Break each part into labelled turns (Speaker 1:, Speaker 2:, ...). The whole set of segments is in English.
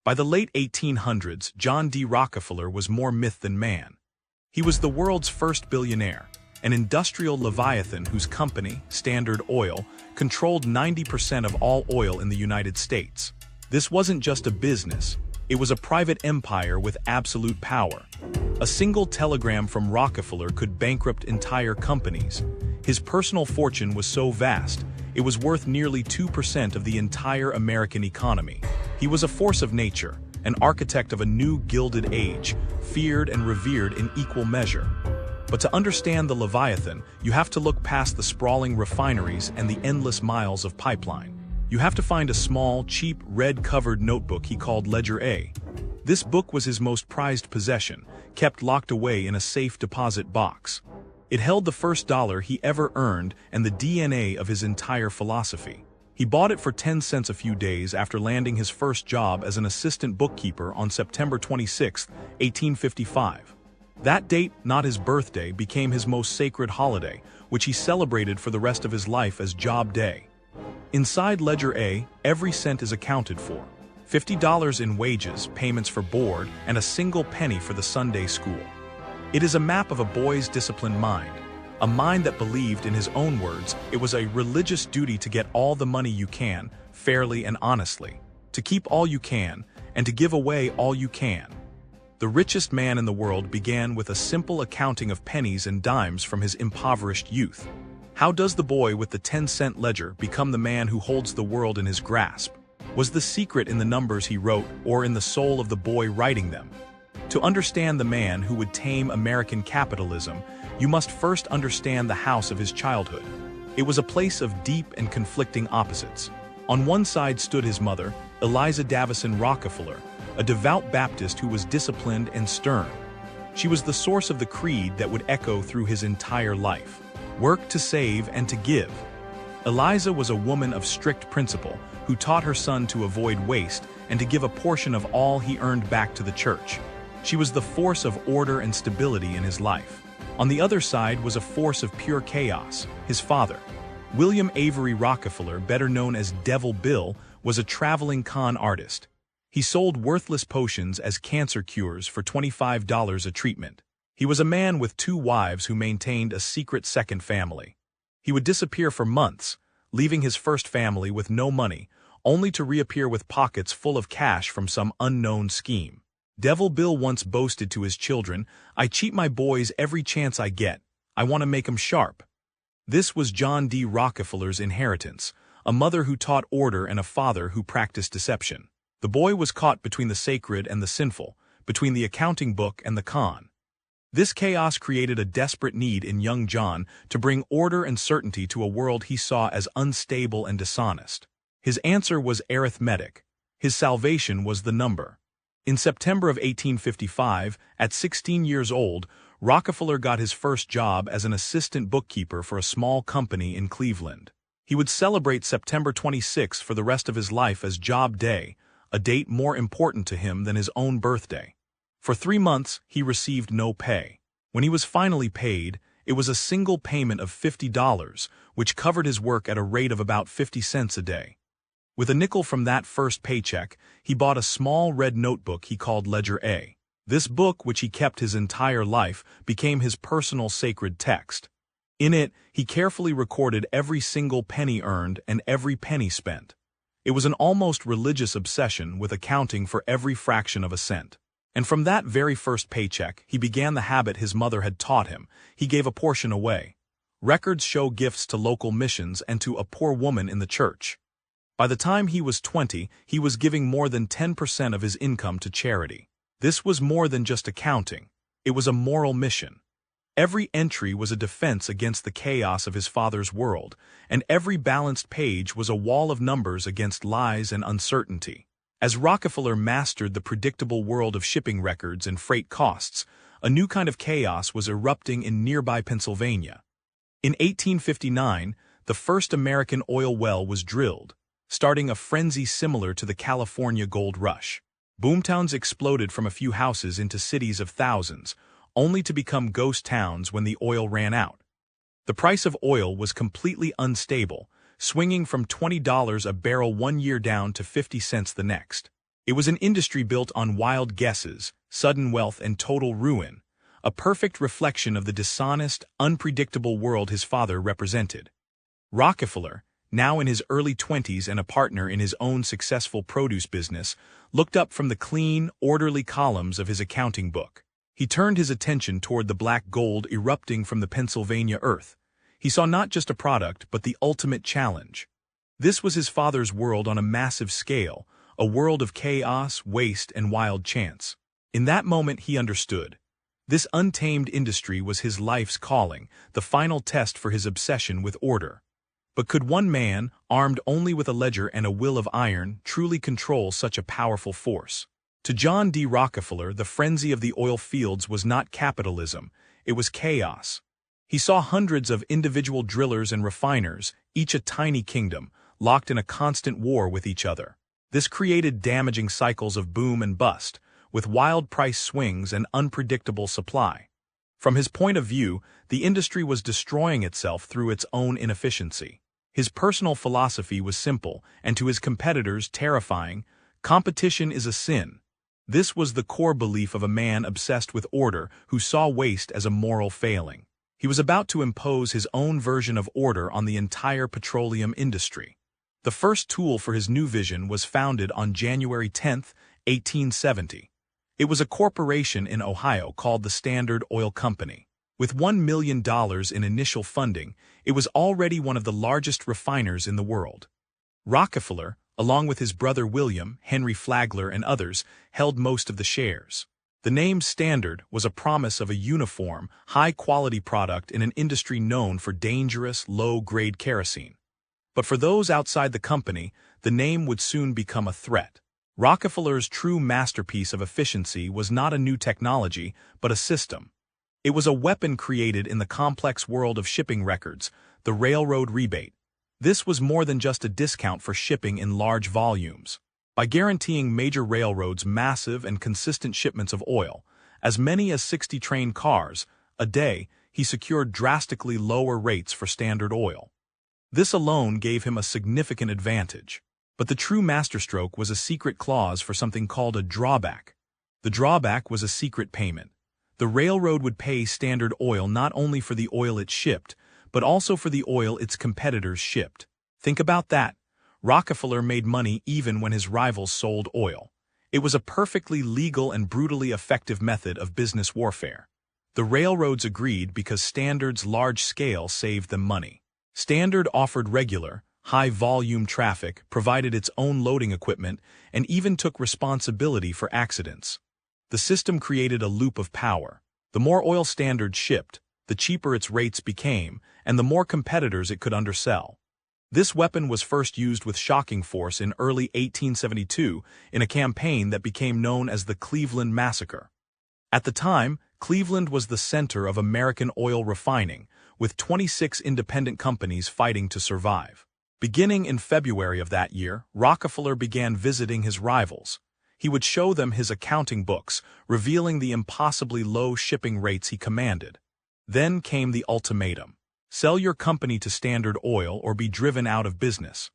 Speaker 1: By the late 1800s, John D. Rockefeller was more myth than man. He was the world's first billionaire, an industrial leviathan whose company, Standard Oil, controlled 90% of all oil in the United States. This wasn't just a business, it was a private empire with absolute power. A single telegram from Rockefeller could bankrupt entire companies. His personal fortune was so vast, it was worth nearly 2% of the entire American economy. He was a force of nature, an architect of a new Gilded Age, feared and revered in equal measure. But to understand the Leviathan, you have to look past the sprawling refineries and the endless miles of pipeline. You have to find a small, cheap, red-covered notebook he called Ledger A. This book was his most prized possession, kept locked away in a safe deposit box. It held the first dollar he ever earned and the DNA of his entire philosophy. He bought it for 10 cents a few days after landing his first job as an assistant bookkeeper on September 26, 1855. That date, not his birthday, became his most sacred holiday, which he celebrated for the rest of his life as Job Day. Inside Ledger A, every cent is accounted for. $50 in wages, payments for board, and a single penny for the Sunday school. It is a map of a boy's disciplined mind, a mind that believed, in his own words, it was a religious duty to get all the money you can, fairly and honestly, to keep all you can, and to give away all you can. The richest man in the world began with a simple accounting of pennies and dimes from his impoverished youth. How does the boy with the 10-cent ledger become the man who holds the world in his grasp? Was the secret in the numbers he wrote or in the soul of the boy writing them? To understand the man who would tame American capitalism, you must first understand the house of his childhood. It was a place of deep and conflicting opposites. On one side stood his mother, Eliza Davison Rockefeller, a devout Baptist who was disciplined and stern. She was the source of the creed that would echo through his entire life: work to save and to give. Eliza was a woman of strict principle who taught her son to avoid waste and to give a portion of all he earned back to the church. She was the force of order and stability in his life. On the other side was a force of pure chaos, his father. William Avery Rockefeller, better known as Devil Bill, was a traveling con artist. He sold worthless potions as cancer cures for $25 a treatment. He was a man with 2 wives who maintained a secret second family. He would disappear for months, leaving his first family with no money, only to reappear with pockets full of cash from some unknown scheme. Devil Bill once boasted to his children, "I cheat my boys every chance I get. I want to make 'em sharp." This was John D. Rockefeller's inheritance, a mother who taught order and a father who practiced deception. The boy was caught between the sacred and the sinful, between the accounting book and the con. This chaos created a desperate need in young John to bring order and certainty to a world he saw as unstable and dishonest. His answer was arithmetic. His salvation was the number. In September of 1855, at 16 years old, Rockefeller got his first job as an assistant bookkeeper for a small company in Cleveland. He would celebrate September 26 for the rest of his life as Job Day, a date more important to him than his own birthday. For 3 months, he received no pay. When he was finally paid, it was a single payment of $50, which covered his work at a rate of about 50 cents a day. With a nickel from that first paycheck, he bought a small red notebook he called Ledger A. This book, which he kept his entire life, became his personal sacred text. In it, he carefully recorded every single penny earned and every penny spent. It was an almost religious obsession with accounting for every fraction of a cent. And from that very first paycheck, he began the habit his mother had taught him. He gave a portion away. Records show gifts to local missions and to a poor woman in the church. By the time he was 20, he was giving more than 10% of his income to charity. This was more than just accounting. It was a moral mission. Every entry was a defense against the chaos of his father's world, and every balanced page was a wall of numbers against lies and uncertainty. As Rockefeller mastered the predictable world of shipping records and freight costs, a new kind of chaos was erupting in nearby Pennsylvania. In 1859, the first American oil well was drilled, starting a frenzy similar to the California gold rush. Boomtowns exploded from a few houses into cities of thousands, only to become ghost towns when the oil ran out. The price of oil was completely unstable, swinging from $20 a barrel one year down to 50 cents the next. It was an industry built on wild guesses, sudden wealth, and total ruin, a perfect reflection of the dishonest, unpredictable world his father represented. Rockefeller, now in his early 20s and a partner in his own successful produce business, looked up from the clean, orderly columns of his accounting book. He turned his attention toward the black gold erupting from the Pennsylvania earth. He saw not just a product, but the ultimate challenge. This was his father's world on a massive scale, a world of chaos, waste, and wild chance. In that moment he understood. This untamed industry was his life's calling, the final test for his obsession with order. But could one man, armed only with a ledger and a will of iron, truly control such a powerful force? To John D. Rockefeller, the frenzy of the oil fields was not capitalism, it was chaos. He saw hundreds of individual drillers and refiners, each a tiny kingdom, locked in a constant war with each other. This created damaging cycles of boom and bust, with wild price swings and unpredictable supply. From his point of view, the industry was destroying itself through its own inefficiency. His personal philosophy was simple, and to his competitors terrifying: competition is a sin. This was the core belief of a man obsessed with order who saw waste as a moral failing. He was about to impose his own version of order on the entire petroleum industry. The first tool for his new vision was founded on January 10, 1870. It was a corporation in Ohio called the Standard Oil Company. With $1 million in initial funding, it was already one of the largest refiners in the world. Rockefeller, along with his brother William, Henry Flagler, and others, held most of the shares. The name Standard was a promise of a uniform, high-quality product in an industry known for dangerous, low-grade kerosene. But for those outside the company, the name would soon become a threat. Rockefeller's true masterpiece of efficiency was not a new technology, but a system. It was a weapon created in the complex world of shipping records, the railroad rebate. This was more than just a discount for shipping in large volumes. By guaranteeing major railroads massive and consistent shipments of oil, as many as 60 train cars, a day, he secured drastically lower rates for Standard Oil. This alone gave him a significant advantage. But the true masterstroke was a secret clause for something called a drawback. The drawback was a secret payment. The railroad would pay Standard Oil not only for the oil it shipped, but also for the oil its competitors shipped. Think about that. Rockefeller made money even when his rivals sold oil. It was a perfectly legal and brutally effective method of business warfare. The railroads agreed because Standard's large scale saved them money. Standard offered regular, high-volume traffic, provided its own loading equipment, and even took responsibility for accidents. The system created a loop of power. The more oil Standard shipped, the cheaper its rates became, and the more competitors it could undersell. This weapon was first used with shocking force in early 1872 in a campaign that became known as the Cleveland Massacre. At the time, Cleveland was the center of American oil refining, with 26 independent companies fighting to survive. Beginning in February of that year, Rockefeller began visiting his rivals. He would show them his accounting books, revealing the impossibly low shipping rates he commanded. Then came the ultimatum: sell your company to Standard Oil or be driven out of business.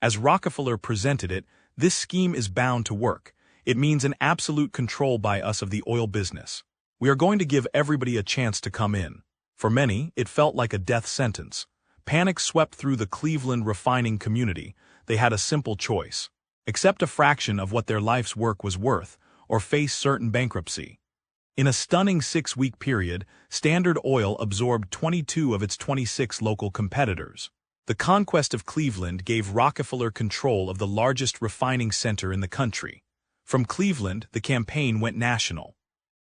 Speaker 1: As Rockefeller presented it, this scheme is bound to work. It means an absolute control by us of the oil business. We are going to give everybody a chance to come in. For many, it felt like a death sentence. Panic swept through the Cleveland refining community. They had a simple choice: accept a fraction of what their life's work was worth, or face certain bankruptcy. In a stunning 6-week period, Standard Oil absorbed 22 of its 26 local competitors. The conquest of Cleveland gave Rockefeller control of the largest refining center in the country. From Cleveland, the campaign went national.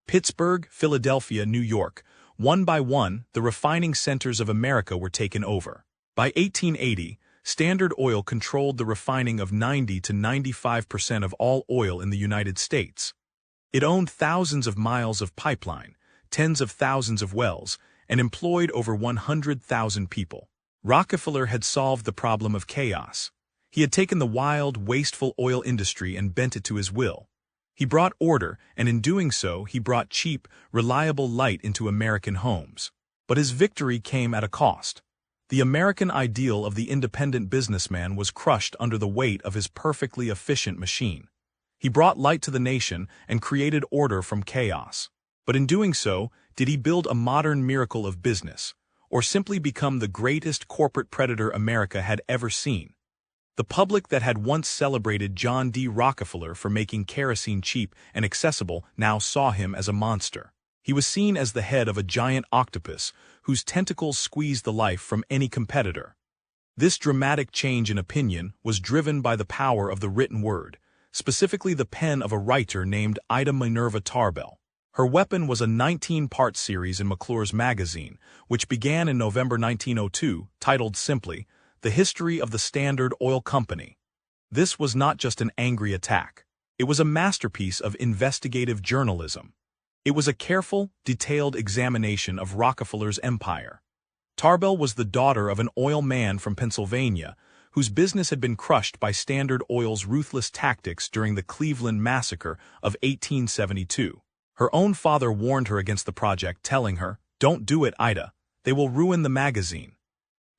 Speaker 1: Pittsburgh, Philadelphia, New York. One by one, the refining centers of America were taken over. By 1880, Standard Oil controlled the refining of 90 to 95% of all oil in the United States. It owned thousands of miles of pipeline, tens of thousands of wells, and employed over 100,000 people. Rockefeller had solved the problem of chaos. He had taken the wild, wasteful oil industry and bent it to his will. He brought order, and in doing so, he brought cheap, reliable light into American homes. But his victory came at a cost. The American ideal of the independent businessman was crushed under the weight of his perfectly efficient machine. He brought light to the nation and created order from chaos. But in doing so, did he build a modern miracle of business, or simply become the greatest corporate predator America had ever seen? The public that had once celebrated John D. Rockefeller for making kerosene cheap and accessible now saw him as a monster. He was seen as the head of a giant octopus whose tentacles squeezed the life from any competitor. This dramatic change in opinion was driven by the power of the written word, specifically the pen of a writer named Ida Minerva Tarbell. Her weapon was a 19-part series in McClure's magazine, which began in November 1902, titled simply, The History of the Standard Oil Company. This was not just an angry attack. It was a masterpiece of investigative journalism. It was a careful, detailed examination of Rockefeller's empire. Tarbell was the daughter of an oil man from Pennsylvania, whose business had been crushed by Standard Oil's ruthless tactics during the Cleveland Massacre of 1872. Her own father warned her against the project, telling her, "Don't do it, Ida. They will ruin the magazine."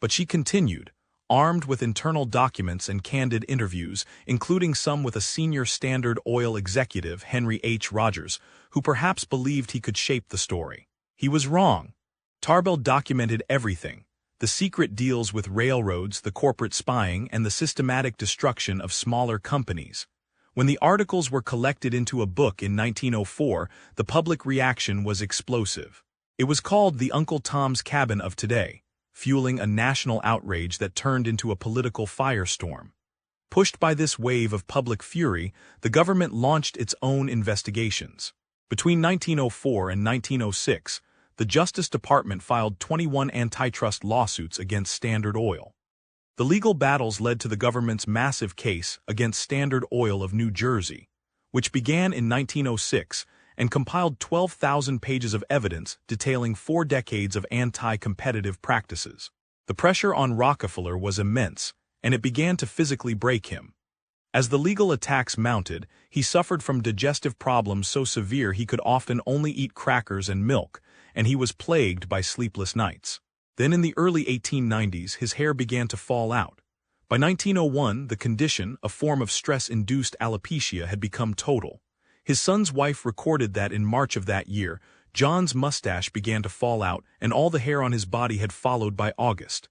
Speaker 1: But she continued, armed with internal documents and candid interviews, including some with a senior Standard Oil executive, Henry H. Rogers, who perhaps believed he could shape the story. He was wrong. Tarbell documented everything: the secret deals with railroads, the corporate spying, and the systematic destruction of smaller companies. When the articles were collected into a book in 1904, the public reaction was explosive. It was called the Uncle Tom's Cabin of today, fueling a national outrage that turned into a political firestorm. Pushed by this wave of public fury, the government launched its own investigations. Between 1904 and 1906, the Justice Department filed 21 antitrust lawsuits against Standard Oil. The legal battles led to the government's massive case against Standard Oil of New Jersey, which began in 1906 and compiled 12,000 pages of evidence detailing 4 decades of anti-competitive practices. The pressure on Rockefeller was immense, and it began to physically break him. As the legal attacks mounted, he suffered from digestive problems so severe he could often only eat crackers and milk, and he was plagued by sleepless nights. Then in the early 1890s, his hair began to fall out. By 1901, the condition, a form of stress-induced alopecia, had become total. His son's wife recorded that in March of that year, John's mustache began to fall out and all the hair on his body had followed by August.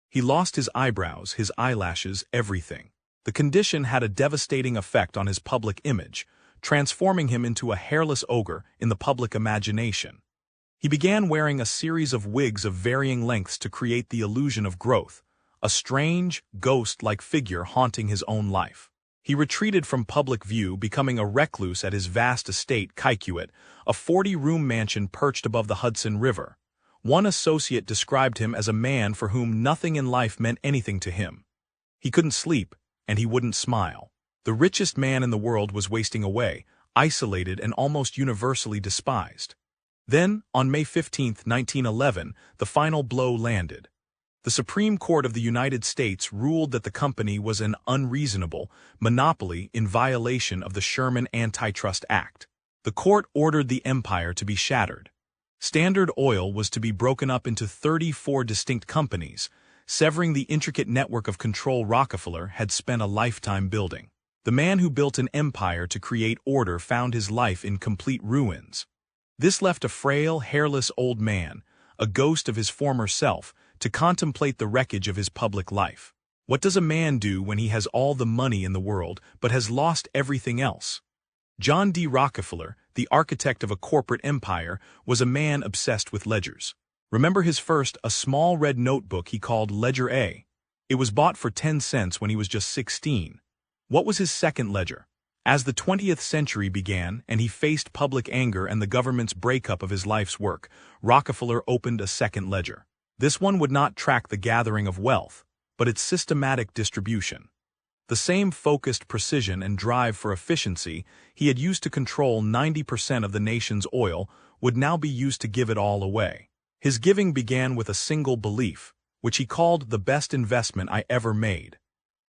Speaker 1: He lost his eyebrows, his eyelashes, everything. The condition had a devastating effect on his public image, transforming him into a hairless ogre in the public imagination. He began wearing a series of wigs of varying lengths to create the illusion of growth, a strange, ghost-like figure haunting his own life. He retreated from public view, becoming a recluse at his vast estate, Kikuit, a 40-room mansion perched above the Hudson River. One associate described him as a man for whom nothing in life meant anything to him. He couldn't sleep, and he wouldn't smile. The richest man in the world was wasting away, isolated and almost universally despised. Then, on May 15, 1911, the final blow landed. The Supreme Court of the United States ruled that the company was an unreasonable monopoly in violation of the Sherman Antitrust Act. The court ordered the empire to be shattered. Standard Oil was to be broken up into 34 distinct companies, severing the intricate network of control Rockefeller had spent a lifetime building. The man who built an empire to create order found his life in complete ruins. This left a frail, hairless old man, a ghost of his former self, to contemplate the wreckage of his public life. What does a man do when he has all the money in the world but has lost everything else? John D. Rockefeller, the architect of a corporate empire, was a man obsessed with ledgers. Remember his first, a small red notebook he called Ledger A? It was bought for 10 cents when he was just 16. What was his second ledger? As the 20th century began and he faced public anger and the government's breakup of his life's work, Rockefeller opened a second ledger. This one would not track the gathering of wealth, but its systematic distribution. The same focused precision and drive for efficiency he had used to control 90% of the nation's oil would now be used to give it all away. His giving began with a single belief, which he called the best investment I ever made.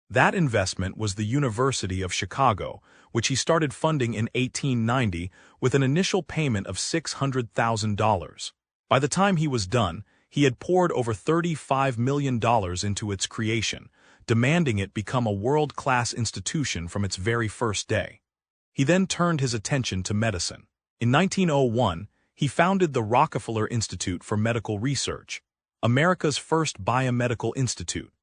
Speaker 1: That investment was the University of Chicago, which he started funding in 1890 with an initial payment of $600,000. By the time he was done, he had poured over $35 million into its creation, demanding it become a world-class institution from its very first day. He then turned his attention to medicine. In 1901, he founded the Rockefeller Institute for Medical Research, America's first biomedical institute.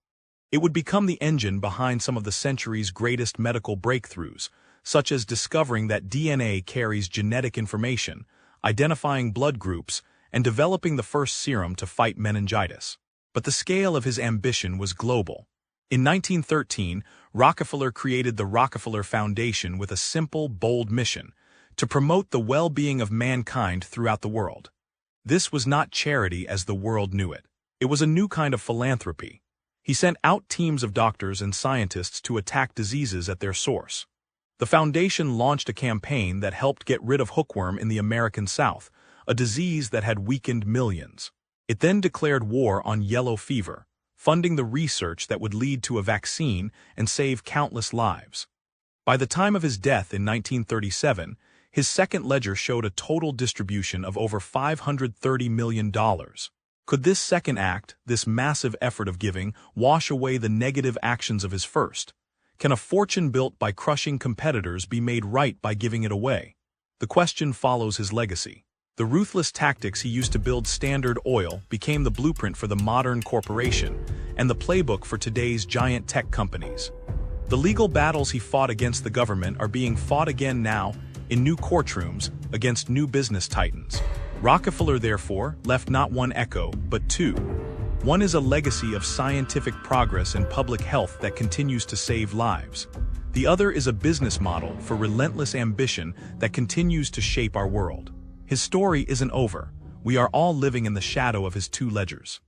Speaker 1: It would become the engine behind some of the century's greatest medical breakthroughs, such as discovering that DNA carries genetic information, identifying blood groups, and developing the first serum to fight meningitis. But the scale of his ambition was global. In 1913, Rockefeller created the Rockefeller Foundation with a simple, bold mission: to promote the well-being of mankind throughout the world. This was not charity as the world knew it. It was a new kind of philanthropy. He sent out teams of doctors and scientists to attack diseases at their source. The foundation launched a campaign that helped get rid of hookworm in the American South, a disease that had weakened millions. It then declared war on yellow fever, funding the research that would lead to a vaccine and save countless lives. By the time of his death in 1937, his second ledger showed a total distribution of over $530 million. Could this second act, this massive effort of giving, wash away the negative actions of his first? Can a fortune built by crushing competitors be made right by giving it away? The question follows his legacy. The ruthless tactics he used to build Standard Oil became the blueprint for the modern corporation and the playbook for today's giant tech companies. The legal battles he fought against the government are being fought again now in new courtrooms against new business titans. Rockefeller, therefore, left not one echo, but two. One is a legacy of scientific progress and public health that continues to save lives. The other is a business model for relentless ambition that continues to shape our world. His story isn't over. We are all living in the shadow of his two ledgers.